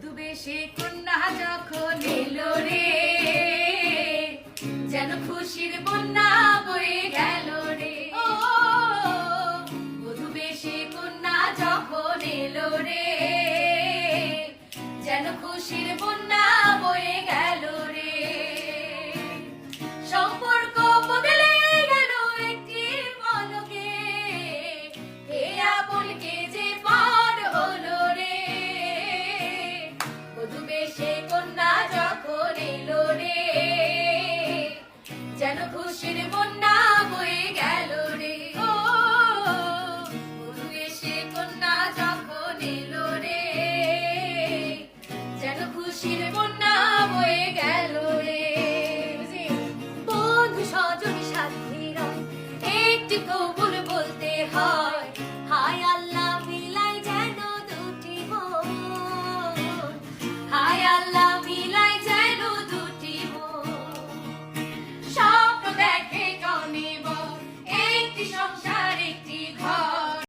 বধূ বেশে কন্যা যখন এলো রে, যেন খুশির বন্যা বয়ে গেল রে। ও বধূ বেশে কন্যা যখন এলো রে, যেন খুশির বন্যা বয়ে গেল রে। সম্পর্ক বদলে গেল একটি পলকে, কে আপন কে যে পর হলো রে। বধূ বেশে কন্যা যখন এলো রে, যেন খুশির বন্যা বয়ে গেল রে। ও বধূ বেশে কন্যা যখন এলো রে, যেন খুশির বন্যা বয়ে গেল রে। বন্ধু স্বজন সাথীরা একটি কবুল বলতে হয়, হায় আল্লাহ মিলাই যেন দুটি মন, হায় আল্লাহ